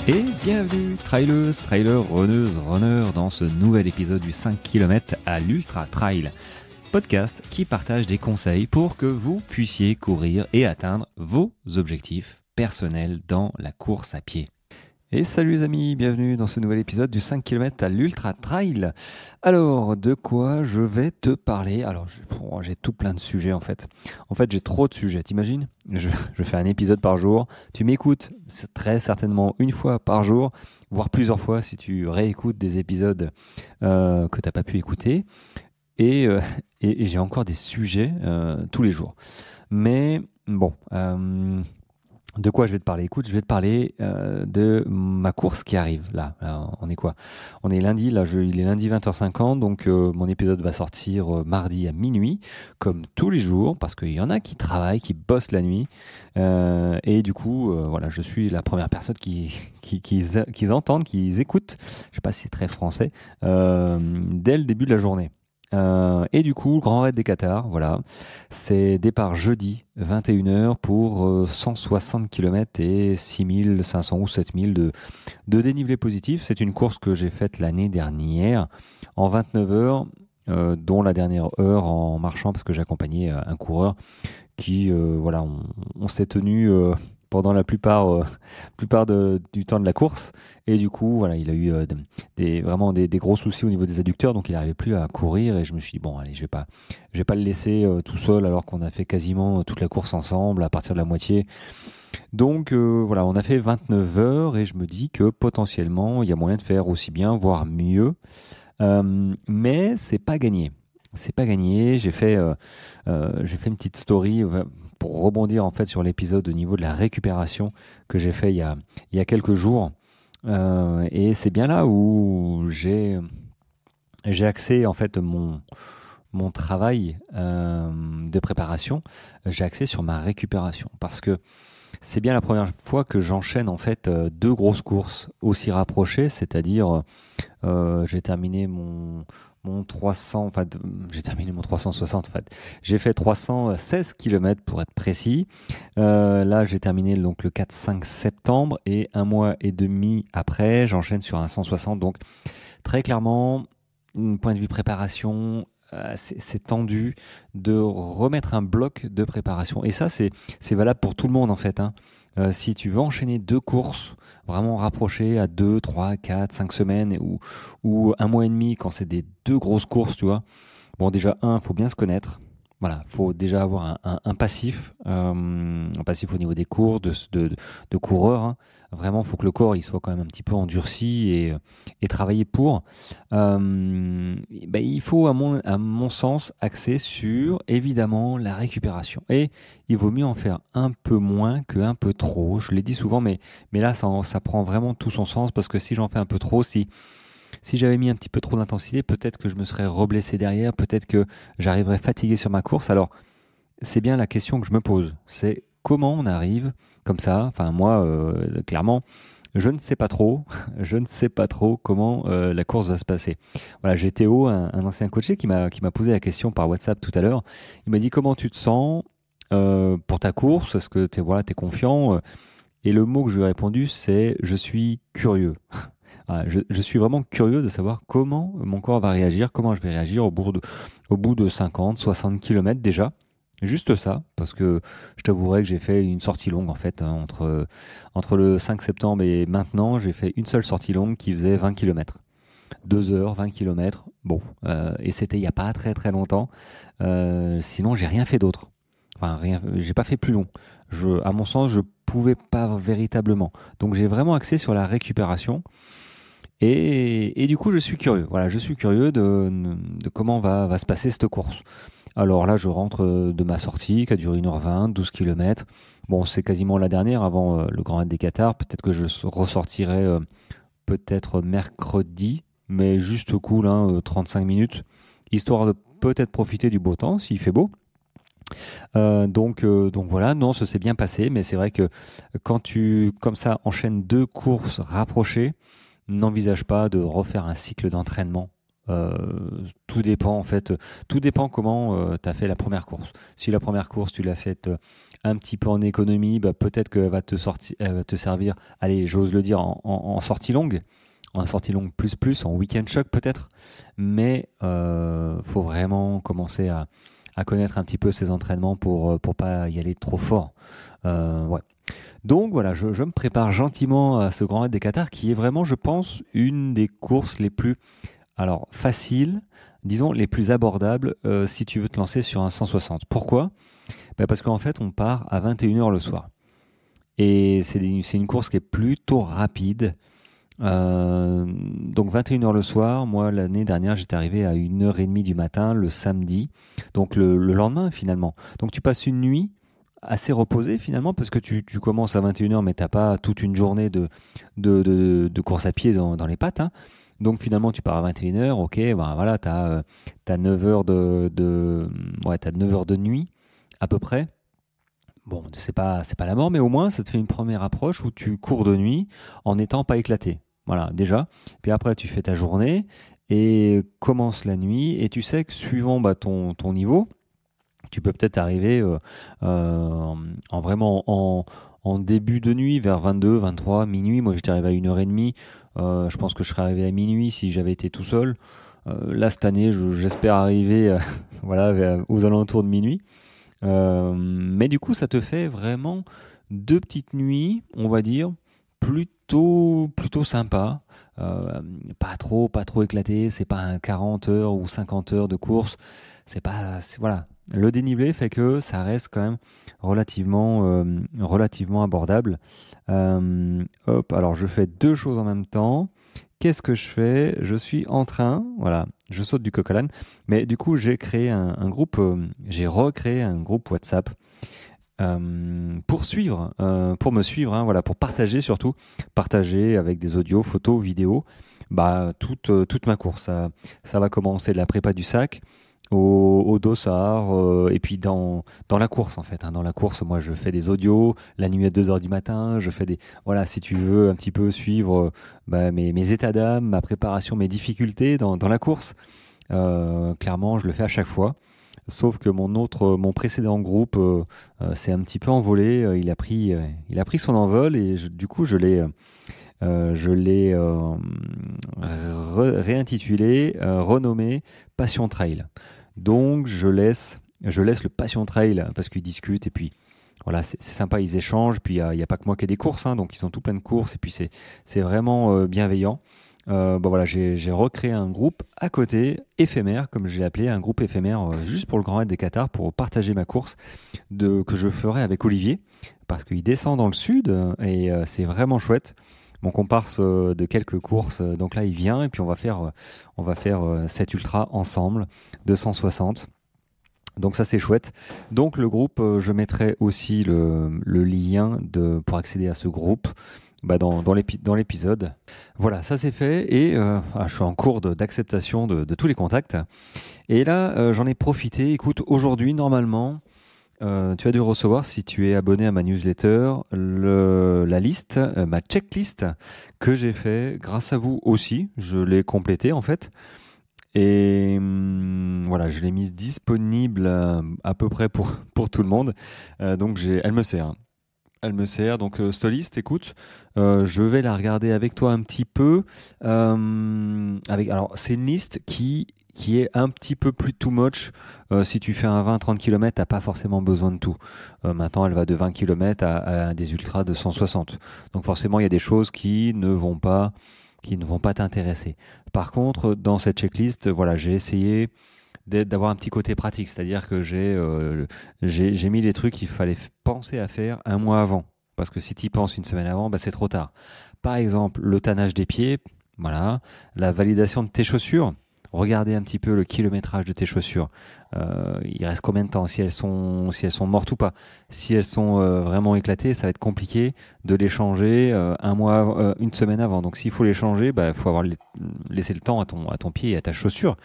Et bienvenue, traileuses, trailers, runneuses, runners, dans ce nouvel épisode du 5 km à l'Ultra Trail, podcast qui partage des conseils pour que vous puissiez courir et atteindre vos objectifs personnels dans la course à pied. Et salut les amis, bienvenue dans ce nouvel épisode du 5 km à l'Ultra Trail. Alors, de quoi je vais te parler ? Alors, j'ai tout plein de sujets en fait. En fait, j'ai trop de sujets, t'imagines ? je fais un épisode par jour. Tu m'écoutes très certainement une fois par jour, voire plusieurs fois si tu réécoutes des épisodes que tu n'as pas pu écouter. Et j'ai encore des sujets tous les jours. Mais bon... de quoi je vais te parler ? Écoute, je vais te parler de ma course qui arrive. Là, on est quoi ? On est lundi, il est lundi 20h50, donc mon épisode va sortir mardi à minuit, comme tous les jours, parce qu'il y en a qui travaillent, qui bossent la nuit. Et du coup, voilà, je suis la première personne qu'ils entendent, qu'ils écoutent, je ne sais pas si c'est très français, dès le début de la journée. Et du coup, Grand Raid des Cathares, voilà, c'est départ jeudi 21h pour 160 km et 6500 ou 7000 de dénivelé positif. C'est une course que j'ai faite l'année dernière en 29 heures, dont la dernière heure en marchant parce que j'accompagnais un coureur qui, voilà, on s'est tenu pendant la plupart du temps de la course, et du coup voilà, il a eu vraiment des gros soucis au niveau des adducteurs, donc il n'arrivait plus à courir, et je me suis dit bon allez, je vais pas le laisser tout seul alors qu'on a fait quasiment toute la course ensemble à partir de la moitié. Donc voilà, on a fait 29 heures et je me dis que potentiellement il y a moyen de faire aussi bien, voire mieux, mais c'est pas gagné. C'est pas gagné. J'ai fait une petite story pour rebondir en fait sur l'épisode au niveau de la récupération que j'ai fait il y a quelques jours. Et c'est bien là où j'ai axé en fait mon travail de préparation. J'ai axé sur ma récupération parce que c'est bien la première fois que j'enchaîne en fait deux grosses courses aussi rapprochées, c'est-à-dire j'ai terminé mon 300, enfin j'ai terminé mon 360 en fait. J'ai fait 316 km pour être précis. Là j'ai terminé donc le 4-5 septembre, et un mois et demi après j'enchaîne sur un 160. Donc très clairement, point de vue préparation, c'est tendu de remettre un bloc de préparation. Et ça c'est valable pour tout le monde en fait, hein. Si tu veux enchaîner deux courses vraiment rapprochées à 2, 3, 4, 5 semaines ou un mois et demi quand c'est des deux grosses courses, tu vois. Bon, déjà, faut bien se connaître. Voilà, faut déjà avoir un passif au niveau des courses, de coureurs, hein. Vraiment, faut que le corps il soit quand même un petit peu endurci et travailler pour. Il faut, à mon sens, axer sur, évidemment, la récupération. Et il vaut mieux en faire un peu moins qu'un peu trop. Je l'ai dit souvent, mais là, ça prend vraiment tout son sens, parce que si j'en fais un peu trop, si j'avais mis un petit peu trop d'intensité, peut-être que je me serais reblessé derrière, peut-être que j'arriverais fatigué sur ma course. Alors, c'est bien la question que je me pose. C'est comment on arrive comme ça. Enfin, moi, clairement, je ne sais pas trop. Je ne sais pas trop comment la course va se passer. Voilà, j'ai Théo, un ancien coaché, qui m'a posé la question par WhatsApp tout à l'heure. Il m'a dit comment tu te sens pour ta course. Est-ce que t'es confiant? Et le mot que je lui ai répondu, c'est je suis curieux. Voilà, je suis vraiment curieux de savoir comment mon corps va réagir, comment je vais réagir au bout de 50, 60 km déjà. Juste ça, parce que je t'avouerai que j'ai fait une sortie longue en fait, hein, entre le 5 septembre et maintenant, j'ai fait une seule sortie longue qui faisait 20 km. 2 heures, 20 km, bon, et c'était il n'y a pas très très longtemps. Sinon, j'ai rien fait d'autre. Enfin, rien, j'ai pas fait plus long. À mon sens, je pouvais pas véritablement. Donc j'ai vraiment axé sur la récupération. Et du coup, je suis curieux. Voilà, je suis curieux de comment va se passer cette course. Alors là, je rentre de ma sortie qui a duré 1h20, 12 km. Bon, c'est quasiment la dernière avant le Grand Raid des Cathares. Peut-être que je ressortirai peut-être mercredi, mais juste cool, hein, 35 minutes, histoire de peut-être profiter du beau temps s'il fait beau. Donc voilà, non, ça s'est bien passé, mais c'est vrai que quand tu, comme ça, enchaînes deux courses rapprochées, n'envisage pas de refaire un cycle d'entraînement Tout dépend en fait, tout dépend comment tu as fait la première course. Si la première course tu l'as faite un petit peu en économie, bah, peut-être qu'elle va elle va te servir, allez, j'ose le dire, en sortie longue plus, en week-end choc peut-être, mais faut vraiment commencer à connaître un petit peu ses entraînements pour pas y aller trop fort. Ouais. Donc voilà, je me prépare gentiment à ce Grand Raid des Qatars qui est vraiment, je pense, une des courses les plus faciles, disons les plus abordables si tu veux te lancer sur un 160. Pourquoi? Parce qu'en fait, on part à 21h le soir. Et c'est une course qui est plutôt rapide. Donc 21h le soir, moi l'année dernière j'étais arrivé à 1h30 du matin le samedi, donc le lendemain finalement. Donc tu passes une nuit assez reposée finalement parce que tu commences à 21h mais t'as pas toute une journée de course à pied dans les pattes, hein. Donc finalement tu pars à 21h, ok, ben voilà, t'as 9 heures t'as 9 heures de nuit à peu près. Bon, c'est pas la mort, mais au moins ça te fait une première approche où tu cours de nuit en n'étant pas éclaté. Voilà, déjà. Puis après, tu fais ta journée et commence la nuit. Et tu sais que suivant ton niveau, tu peux peut-être arriver vraiment en début de nuit, vers 22, 23, minuit. Moi, j'étais arrivé à 1h30. Je pense que je serais arrivé à minuit si j'avais été tout seul. Là, cette année, j'espère arriver voilà, aux alentours de minuit. Mais du coup, ça te fait vraiment 2 petites nuits, on va dire, plutôt sympa. Pas trop éclaté. C'est pas un 40 heures ou 50 heures de course. Voilà. Le dénivelé fait que ça reste quand même relativement abordable. Hop, alors je fais 2 choses en même temps. Qu'est-ce que je fais? Je suis en train, voilà, je saute du coq à l'âne, mais du coup j'ai créé un groupe, j'ai recréé un groupe WhatsApp pour me suivre, hein, voilà, pour partager surtout, partager avec des audios, photos, vidéos, toute ma course. Ça va commencer de la prépa du sac au dossard, et puis dans la course en fait, hein. Dans la course, moi je fais des audios, la nuit à 2h du matin, je fais voilà, si tu veux un petit peu suivre mes états d'âme, ma préparation, mes difficultés dans la course, clairement je le fais à chaque fois. Sauf que mon précédent groupe s'est un petit peu envolé, il a pris son envol et du coup je l'ai réintitulé, renommé Passion Trail. Donc je laisse le Passion Trail parce qu'ils discutent et puis voilà, c'est sympa, ils échangent. Puis il y a pas que moi qui ai des courses, hein, donc ils ont tout plein de courses et puis c'est vraiment bienveillant. Voilà, j'ai recréé un groupe à côté, éphémère, comme je l'ai appelé, un groupe éphémère juste pour le Grand Raid des Qatars, pour partager ma course que je ferai avec Olivier, parce qu'il descend dans le sud et c'est vraiment chouette. Mon comparse de quelques courses, donc là il vient et puis on va faire cet ultra ensemble, 260. Donc ça c'est chouette. Donc le groupe, je mettrai aussi le lien pour accéder à ce groupe dans l'épisode. Voilà, ça c'est fait et je suis en cours d'acceptation de tous les contacts. Et là, j'en ai profité. Écoute, aujourd'hui, normalement, tu as dû recevoir, si tu es abonné à ma newsletter, la liste, ma checklist que j'ai fait grâce à vous aussi. Je l'ai complétée en fait. Et voilà, je l'ai mise disponible à peu près pour tout le monde. Donc elle me sert, hein. Elle me sert. Donc cette liste, écoute, je vais la regarder avec toi un petit peu. Alors, c'est une liste qui est un petit peu plus too much. Si tu fais un 20-30 km, t'as pas forcément besoin de tout. Maintenant, elle va de 20 km à des ultras de 160. Donc forcément, il y a des choses qui ne vont pas t'intéresser. Par contre, dans cette checklist, voilà, j'ai essayé d'avoir un petit côté pratique, c'est-à-dire que j'ai mis les trucs qu'il fallait penser à faire un mois avant. Parce que si tu y penses une semaine avant, c'est trop tard. Par exemple, le tannage des pieds, voilà, la validation de tes chaussures. Regardez un petit peu le kilométrage de tes chaussures. Il reste combien de temps, si elles sont mortes ou pas. Si elles sont vraiment éclatées, ça va être compliqué de les changer une semaine avant. Donc s'il faut les changer, il faut laisser le temps à ton pied et à ta chaussure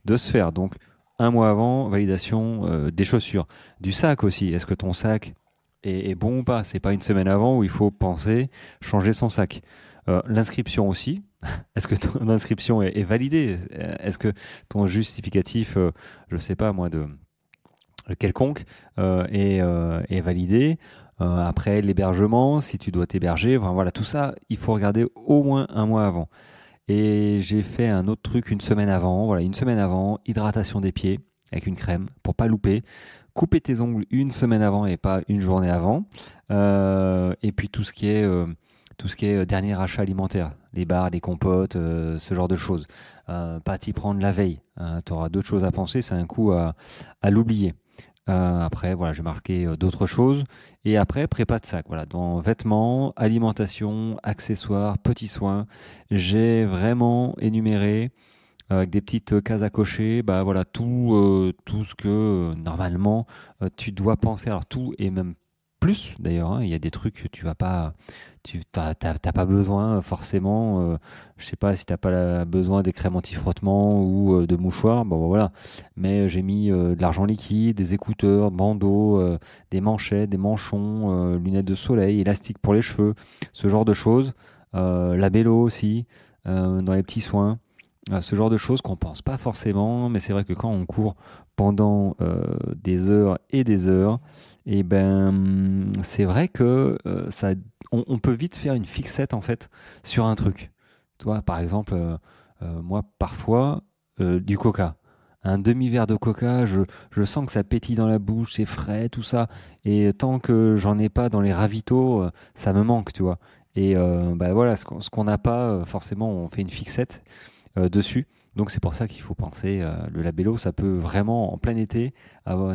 de se faire. Donc un mois avant, validation des chaussures. Du sac aussi. Est-ce que ton sac est bon ou pas? C'est pas une semaine avant où il faut penser changer son sac. L'inscription aussi. est-ce que ton inscription est validée? Est-ce que ton justificatif, je sais pas moi, de quelconque, est validé? Après, l'hébergement, si tu dois t'héberger, enfin, voilà, tout ça, il faut regarder au moins un mois avant. Et j'ai fait un autre truc une semaine avant. Voilà, une semaine avant, hydratation des pieds avec une crème pour pas louper. Couper tes ongles une semaine avant et pas une journée avant. Et puis tout ce qui est dernier achat alimentaire, les bars, les compotes, ce genre de choses. Pas t'y prendre la veille. Tu auras d'autres choses à penser, c'est un coup à l'oublier. Après, voilà, j'ai marqué d'autres choses. Et après, prépa de sac. Voilà, dans vêtements, alimentation, accessoires, petits soins, j'ai vraiment énuméré avec des petites cases à cocher. Bah voilà, tout ce que normalement tu dois penser. Alors tout et même plus d'ailleurs. Hein. Il y a des trucs que tu vas pas, t'as pas besoin forcément. Je sais pas si t'as pas besoin des crèmes anti-frottement ou de mouchoirs. Bon voilà. Mais j'ai mis de l'argent liquide, des écouteurs, bandeaux, des manchettes, des manchons, lunettes de soleil, élastiques pour les cheveux, ce genre de choses. La bélo aussi dans les petits soins. Ce genre de choses qu'on pense pas forcément, mais c'est vrai que quand on court pendant des heures et des heures, et ben c'est vrai que on peut vite faire une fixette en fait sur un truc. Toi, par exemple, moi parfois du coca. Un demi-verre de coca, je sens que ça pétille dans la bouche, c'est frais, tout ça. Et tant que j'en ai pas dans les ravitaux, ça me manque, tu vois. Et bah voilà, ce qu'on n'a pas, forcément, on fait une fixette dessus. Donc c'est pour ça qu'il faut penser, le labello, ça peut vraiment, en plein été,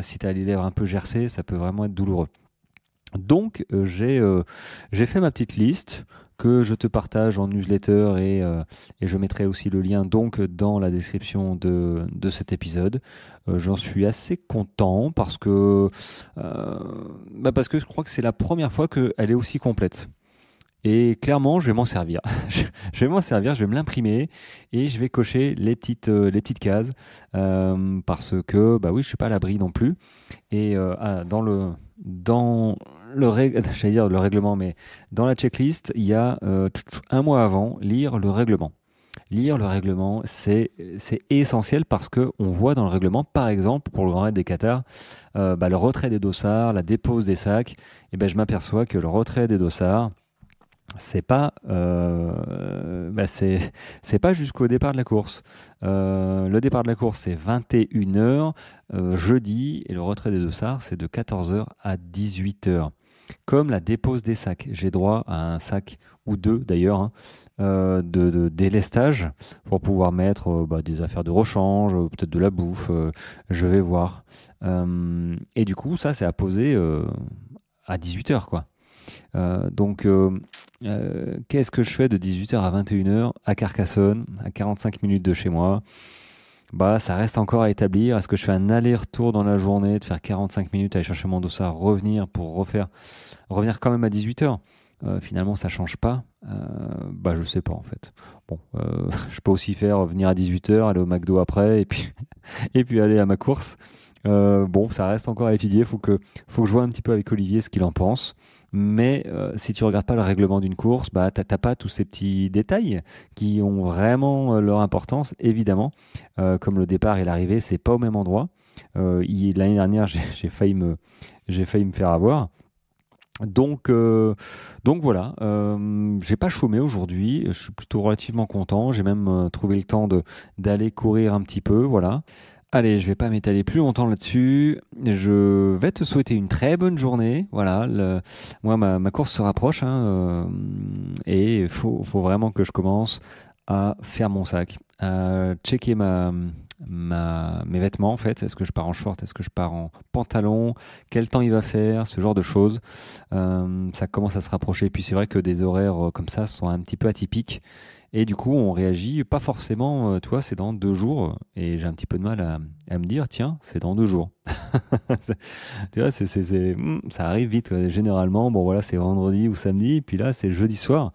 si tu as les lèvres un peu gercées, ça peut vraiment être douloureux. Donc j'ai fait ma petite liste que je te partage en newsletter et je mettrai aussi le lien donc dans la description de cet épisode. J'en suis assez content parce que je crois que c'est la première fois qu'elle est aussi complète. Et clairement, je vais m'en servir. Je vais m'en servir, je vais me l'imprimer et je vais cocher les petites cases parce que, bah oui, je suis pas à l'abri non plus. Et dans j'allais dire le règlement, mais dans la checklist, il y a un mois avant, lire le règlement. Lire le règlement, c'est essentiel parce que on voit dans le règlement, par exemple, pour le Grand Raid des Qatars, le retrait des dossards, la dépose des sacs. Et ben, je m'aperçois que le retrait des dossards, c'est pas c'est pas jusqu'au départ de la course. Le départ de la course c'est 21 heures jeudi et le retrait des dossards c'est de 14 heures à 18 heures. Comme la dépose des sacs, j'ai droit à un sac ou deux d'ailleurs hein, de délestage pour pouvoir mettre des affaires de rechange, peut-être de la bouffe, je vais voir. Et du coup ça c'est à poser à 18 heures quoi. Qu'est-ce que je fais de 18 heures à 21 heures à Carcassonne, à 45 minutes de chez moi? Bah, ça reste encore à établir. Est-ce que je fais un aller-retour dans la journée, de faire 45 minutes, aller chercher mon dossard, revenir pour revenir quand même à 18 heures? Finalement, ça change pas. Bah, je sais pas en fait. Bon, je peux aussi faire venir à 18 heures, aller au McDo après, et puis, et puis aller à ma course. Bon, ça reste encore à étudier. Faut que je vois un petit peu avec Olivier ce qu'il en pense. Mais si tu regardes pas le règlement d'une course, bah t'as pas tous ces petits détails qui ont vraiment leur importance, évidemment. Comme le départ et l'arrivée, c'est pas au même endroit. L'année dernière, j'ai failli me faire avoir. Donc voilà, j'ai pas chômé aujourd'hui. Je suis plutôt relativement content. J'ai même trouvé le temps d'aller courir un petit peu. Voilà. Allez, je vais pas m'étaler plus longtemps là-dessus. Je vais te souhaiter une très bonne journée. Voilà, moi ma course se rapproche hein, et faut vraiment que je commence à faire mon sac, à checker mes vêtements en fait. Est-ce que je pars en short? Est-ce que je pars en pantalon? Quel temps il va faire? Ce genre de choses. Ça commence à se rapprocher. Et puis c'est vrai que des horaires comme ça sont un petit peu atypiques. Et du coup, on réagit pas forcément, toi, c'est dans 2 jours. Et j'ai un petit peu de mal à me dire, tiens, c'est dans 2 jours. Tu vois, ça arrive vite. Généralement, bon voilà, c'est vendredi ou samedi. Puis là, c'est jeudi soir.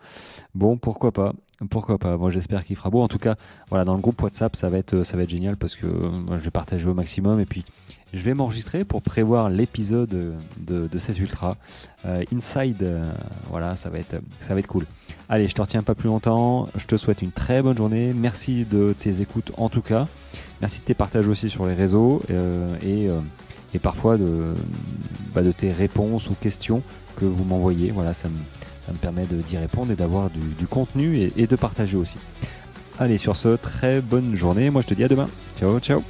Bon, pourquoi pas. Pourquoi pas? Moi j'espère qu'il fera beau. En tout cas, voilà, dans le groupe WhatsApp, ça va être génial parce que moi, je vais partager au maximum et puis je vais m'enregistrer pour prévoir l'épisode de cet ultra inside. Voilà, ça va être cool. Allez, je te retiens pas plus longtemps. Je te souhaite une très bonne journée. Merci de tes écoutes en tout cas. Merci de tes partages aussi sur les réseaux et parfois de tes réponses ou questions que vous m'envoyez. Voilà, ça me permet d'y répondre et d'avoir du contenu et de partager aussi. Allez, sur ce, très bonne journée. Moi, je te dis à demain. Ciao, ciao.